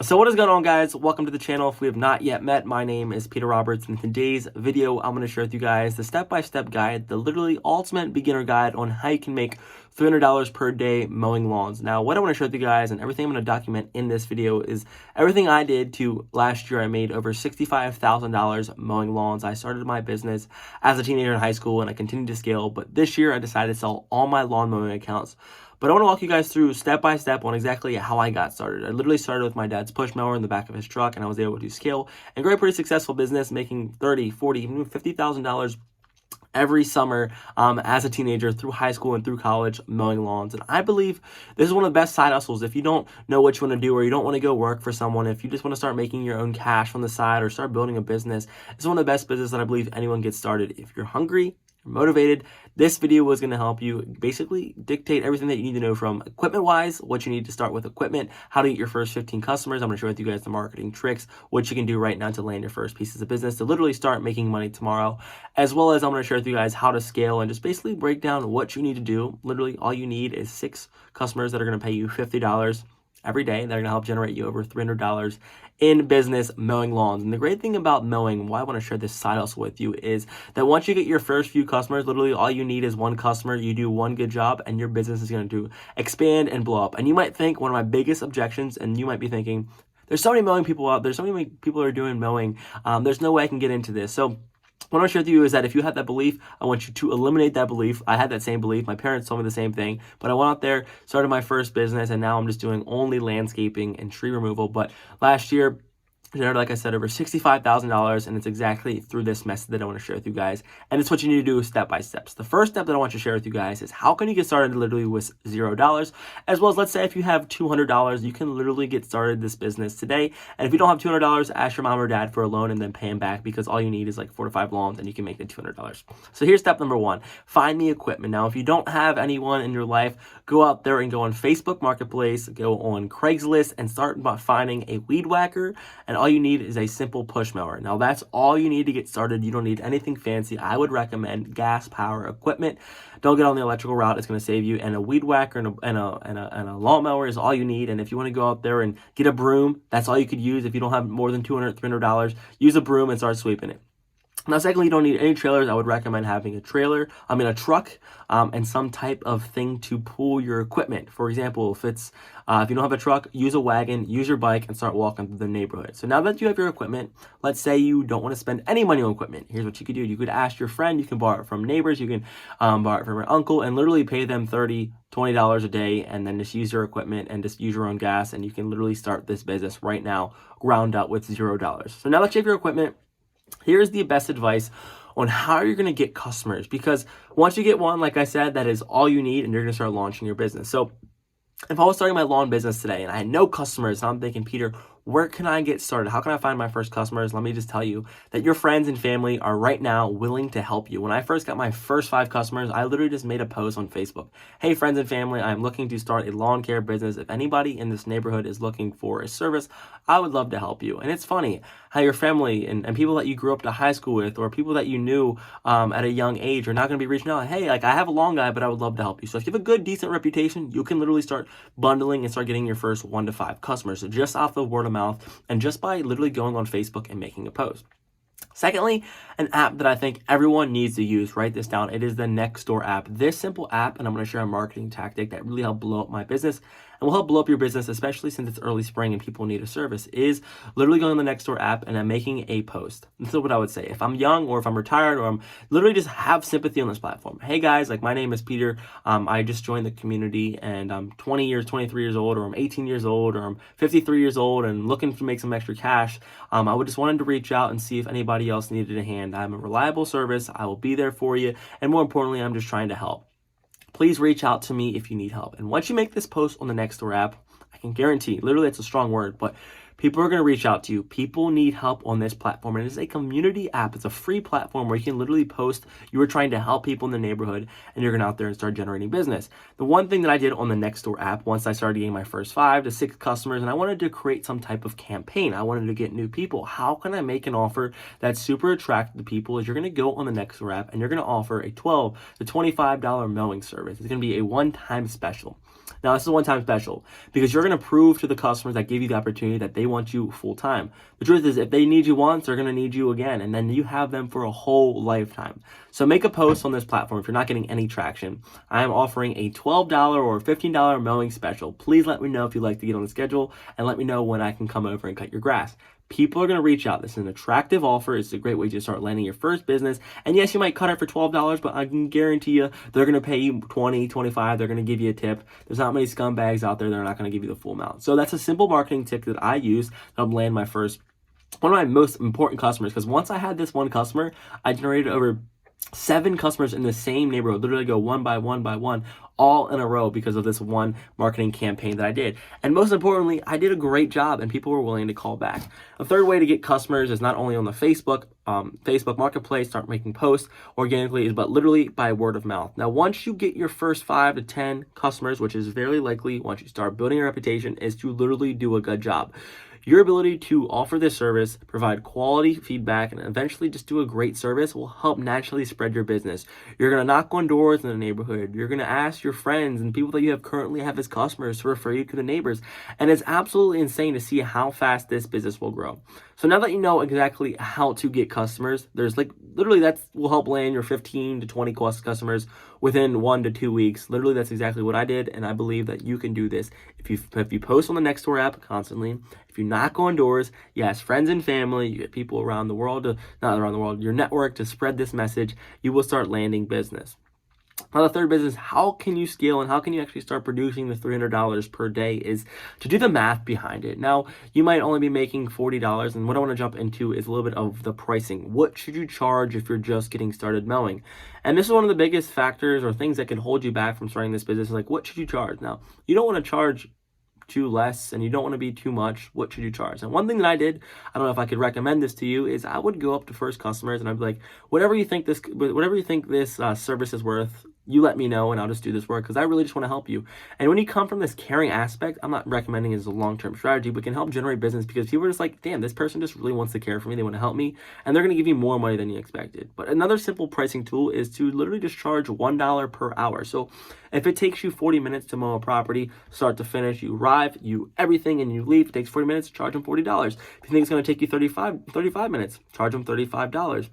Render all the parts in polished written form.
So what is going on, guys? Welcome to the channel. If we have not yet met, my name is Peter Roberts, and in today's video I'm going to share with you guys the step-by-step guide, the literally ultimate beginner guide on how you can make $300 per day mowing lawns. Now, what I want to share with you guys and everything I'm going to document in this video is everything I did to last year. I made over $65,000 mowing lawns. I started my business as a teenager in high school and I continued to scale, but this year I decided to sell all my lawn mowing accounts. But I want to walk you guys through step by step on exactly how I got started. I literally started with my dad's push mower in the back of his truck, and I was able to scale and grow a pretty successful business, making $30, $40, even $50,000 every summer as a teenager through high school and through college mowing lawns. And I believe this is one of the best side hustles. If you don't know what you want to do, or you don't want to go work for someone, if you just want to start making your own cash on the side or start building a business, it's one of the best business that I believe anyone gets started. If you're hungry, motivated, this video was going to help you basically dictate everything that you need to know, from equipment wise, what you need to start with equipment, how to get your first 15 customers. I'm going to share with you guys the marketing tricks, what you can do right now to land your first pieces of business to literally start making money tomorrow, as well as I'm going to share with you guys how to scale and just basically break down what you need to do. Literally all you need is 6 customers that are going to pay you $50 every day that are going to help generate you over $300 in business mowing lawns. And the great thing about mowing, why I want to share this side hustle with you, is that once you get your first few customers, literally all you need is one customer. You do one good job and your business is going to expand and blow up. And you might think one of my biggest objections, and you might be thinking, there's so many mowing people out there, so many people are doing mowing, there's no way I can get into this. So what I want to share with you is that if you have that belief, I want you to eliminate that belief. I had that same belief. My parents told me the same thing, but I went out there, started my first business, and now I'm just doing only landscaping and tree removal. But last year, generated, like I said, over $65,000, and it's exactly through this method that I want to share with you guys. And it's what you need to do step by steps. The first step that I want to share with you guys is how can you get started literally with $0, as well as, let's say if you have $200, you can literally get started this business today. And if you don't have $200, ask your mom or dad for a loan and then pay them back, because all you need is like 4 to 5 loans and you can make the $200. So here's step number 1, find the equipment. Now, if you don't have anyone in your life, go out there and go on Facebook Marketplace, go on Craigslist, and start by finding a weed whacker. And all you need is a simple push mower. Now, that's all you need to get started. You don't need anything fancy. I would recommend gas power equipment. Don't get on the electrical route. It's going to save you. And a weed whacker and a lawnmower is all you need. And if you want to go out there and get a broom, that's all you could use. If you don't have more than $200, $300, use a broom and start sweeping it. Now, secondly, you don't need any trailers. I would recommend having a truck, and some type of thing to pull your equipment. For example, if you don't have a truck, use a wagon, use your bike, and start walking through the neighborhood. So now that you have your equipment, let's say you don't want to spend any money on equipment. Here's what you could do. You could ask your friend. You can borrow it from neighbors. You can borrow it from your uncle and literally pay them $30, $20 a day, and then just use your equipment and just use your own gas, and you can literally start this business right now, ground up with $0. So now that you have your equipment, here's the best advice on how you're going to get customers, because once you get one, like I said, that is all you need, and you're going to start launching your business. So if I was starting my lawn business today and I had no customers, I'm thinking, Peter, where can I get started? How can I find my first customers? Let me just tell you that your friends and family are right now willing to help you. When I first got my first 5 customers, I literally just made a post on Facebook. Hey, friends and family, I'm looking to start a lawn care business. If anybody in this neighborhood is looking for a service, I would love to help you. And it's funny how your family and people that you grew up to high school with, or people that you knew at a young age, are not going to be reaching out. Hey, like, I have a lawn guy, but I would love to help you. So if you have a good, decent reputation, you can literally start bundling and start getting your first 1 to 5 customers. So just off the word of mouth and just by literally going on Facebook and making a post. Secondly, an app that I think everyone needs to use, write this down, it is the Nextdoor app. This simple app, and I'm going to share a marketing tactic that really helped blow up my business and will help blow up your business, especially since it's early spring and people need a service, is literally going on the Nextdoor app and I'm making a post. This is what I would say. If I'm young, or if I'm retired, or I'm literally just have sympathy on this platform. Hey guys, like, my name is Peter. I just joined the community and I'm 23 years old, or I'm 18 years old, or I'm 53 years old and looking to make some extra cash. I would just wanted to reach out and see if anybody else needed a hand. I'm a reliable service. I will be there for you. And more importantly, I'm just trying to help. Please reach out to me if you need help. And once you make this post on the Nextdoor app, I can guarantee, literally it's a strong word, but people are going to reach out to you. People need help on this platform. And it is a community app. It's a free platform where you can literally post you are trying to help people in the neighborhood, and you're going to out there and start generating business. The one thing that I did on the Nextdoor app, once I started getting my first 5 to 6 customers, and I wanted to create some type of campaign. I wanted to get new people. How can I make an offer that's super attractive to people? Is you're going to go on the Nextdoor app and you're going to offer a $12 to $25 mowing service. It's going to be a one-time special. Now, this is a one-time special because you're going to prove to the customers that give you the opportunity that they want you full-time. The truth is, if they need you once, they're going to need you again, and then you have them for a whole lifetime. So make a post on this platform if you're not getting any traction. I am offering a $12 or $15 mowing special. Please let me know if you'd like to get on the schedule, and let me know when I can come over and cut your grass. People are going to reach out. This is an attractive offer. It's a great way to start landing your first business. And yes, you might cut it for $12, but I can guarantee you they're going to pay you $20, $25. They're going to give you a tip. There's not many scumbags out there that are not going to give you the full amount. So that's a simple marketing tip that I use to help land my first, one of my most important customers. Because once I had this one customer, I generated over 7 customers in the same neighborhood, literally go one by one, all in a row because of this one marketing campaign that I did. And most importantly, I did a great job and people were willing to call back. A third way to get customers is not only on the Facebook Marketplace, start making posts organically, but literally by word of mouth. Now, once you get your first 5 to 10 customers, which is very likely once you start building a reputation, is to literally do a good job. Your ability to offer this service, provide quality feedback, and eventually just do a great service will help naturally spread your business. You're going to knock on doors in the neighborhood. You're going to ask your friends and people that you have currently have as customers to refer you to the neighbors. And it's absolutely insane to see how fast this business will grow. So now that you know exactly how to get customers, there's literally that will help land your 15 to 20 customers within 1 to 2 weeks. Literally, that's exactly what I did, and I believe that you can do this. If you post on the Nextdoor app constantly, if you knock on doors, yes, friends and family, you get people around the world, your network to spread this message, you will start landing business. Now, the third business, how can you scale and how can you actually start producing the $300 per day, is to do the math behind it. Now, you might only be making $40, and what I want to jump into is a little bit of the pricing. What should you charge if you're just getting started mowing? And this is one of the biggest factors or things that can hold you back from starting this business. Like, what should you charge? Now, you don't want to charge too less and you don't want to be too much. What should you charge? And one thing that I did, I don't know if I could recommend this to you, is I would go up to first customers and I'd be like, whatever you think this service is worth, you let me know and I'll just do this work because I really just want to help you. And when you come from this caring aspect, I'm not recommending it as a long-term strategy, but can help generate business because people are just like, damn, this person just really wants to care for me. They want to help me and they're going to give you more money than you expected. But another simple pricing tool is to literally just charge $1 per hour. So if it takes you 40 minutes to mow a property, start to finish, you arrive, you everything, and you leave, it takes 40 minutes, charge them $40. If you think it's going to take you 35 minutes, charge them $35.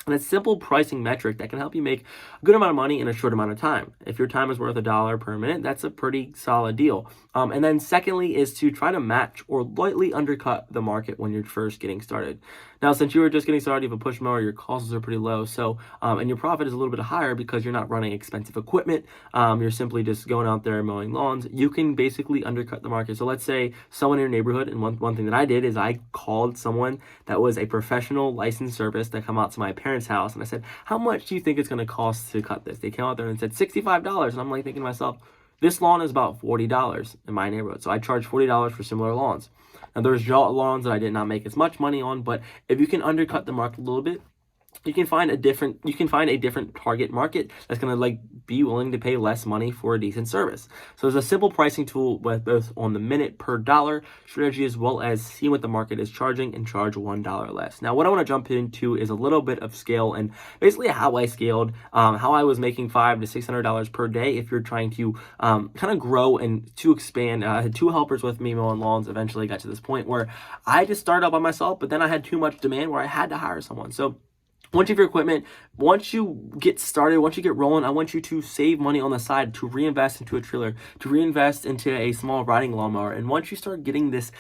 And it's a simple pricing metric that can help you make a good amount of money in a short amount of time. If your time is worth $1 per minute, that's a pretty solid deal. And then secondly is to try to match or lightly undercut the market when you're first getting started. Now, since you were just getting started, you have a push mower, your costs are pretty low. So, and your profit is a little bit higher because you're not running expensive equipment. You're simply just going out there and mowing lawns. You can basically undercut the market. So let's say someone in your neighborhood, and one thing that I did is I called someone that was a professional licensed service that come out to my parents' house. And I said, how much do you think it's going to cost to cut this? They came out there and said $65. And I'm like thinking to myself, this lawn is about $40 in my neighborhood. So I charge $40 for similar lawns. Now, there's lawns that I did not make as much money on, but if you can undercut the market a little bit, you can find a different target market that's going to be willing to pay less money for a decent service. So there's a simple pricing tool with both on the minute per dollar strategy as well as see what the market is charging and charge $1 less. Now, what I want to jump into is a little bit of scale and basically how I scaled, how I was making $500 to $600 per day if you're trying to kind of grow and to expand. I had 2 helpers with me mowing lawns. Eventually got to this point where I just started out by myself, but then I had too much demand where I had to hire someone. So once you have your equipment, once you get started, once you get rolling, I want you to save money on the side to reinvest into a trailer, to reinvest into a small riding lawnmower. And once you start getting this,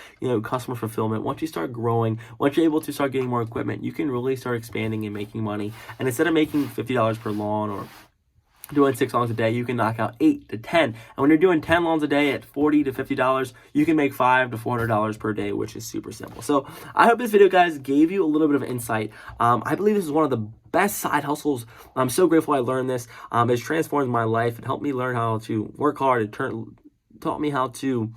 customer fulfillment, once you start growing, once you're able to start getting more equipment, you can really start expanding and making money. And instead of making $50 per lawn or doing 6 lawns a day, you can knock out 8 to 10. And when you're doing 10 lawns a day at $40 to $50, you can make $500 to $400 per day, which is super simple. So I hope this video, guys, gave you a little bit of insight. I believe this is one of the best side hustles. I'm so grateful I learned this. It's transformed my life. It helped me learn how to work hard. It taught me how to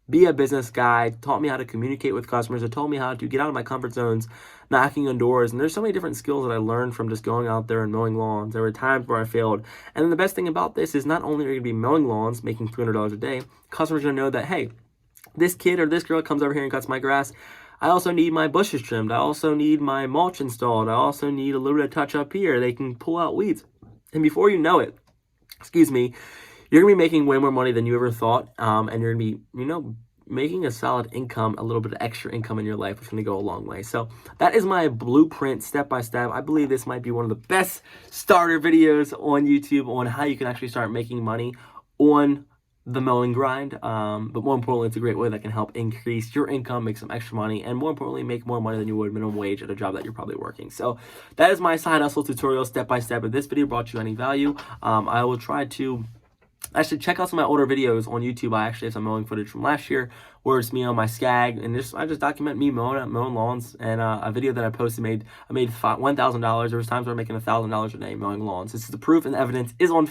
be a business guy, taught me how to communicate with customers. It taught me how to get out of my comfort zones, knocking on doors. And there's so many different skills that I learned from just going out there and mowing lawns. There were times where I failed. And then the best thing about this is not only are you going to be mowing lawns, making $300 a day, customers are going to know that, hey, this kid or this girl comes over here and cuts my grass. I also need my bushes trimmed. I also need my mulch installed. I also need a little bit of touch up here. They can pull out weeds. And before you know it, you're going to be making way more money than you ever thought. And you're going to be, making a solid income, a little bit of extra income in your life, which is going to go a long way. So that is my blueprint step by step. I believe this might be one of the best starter videos on YouTube on how you can actually start making money on the mowing grind. But more importantly, it's a great way that can help increase your income, make some extra money, and more importantly, make more money than you would minimum wage at a job that you're probably working. So that is my side hustle tutorial step by step. If this video brought you any value, I will try to actually check out some of my older videos on YouTube. I actually have some mowing footage from last year where it's me on my Skag, and I just document me mowing lawns. And a video that I posted I made $1,000. There was times where I'm making $1,000 a day mowing lawns. This is the proof, and the evidence is on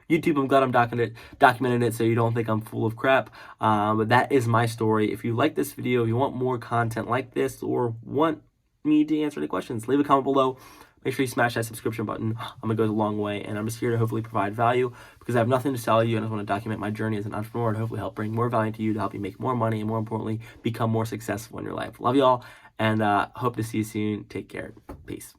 YouTube. I'm glad I'm documenting it so you don't think I'm full of crap. But that is my story. If you like this video, if you want more content like this, or want me to answer any questions, leave a comment below. Make sure you smash that subscription button. It goes a long way, and I'm just here to hopefully provide value because I have nothing to sell you, and I just want to document my journey as an entrepreneur and hopefully help bring more value to you to help you make more money and, more importantly, become more successful in your life. Love y'all, and hope to see you soon. Take care. Peace.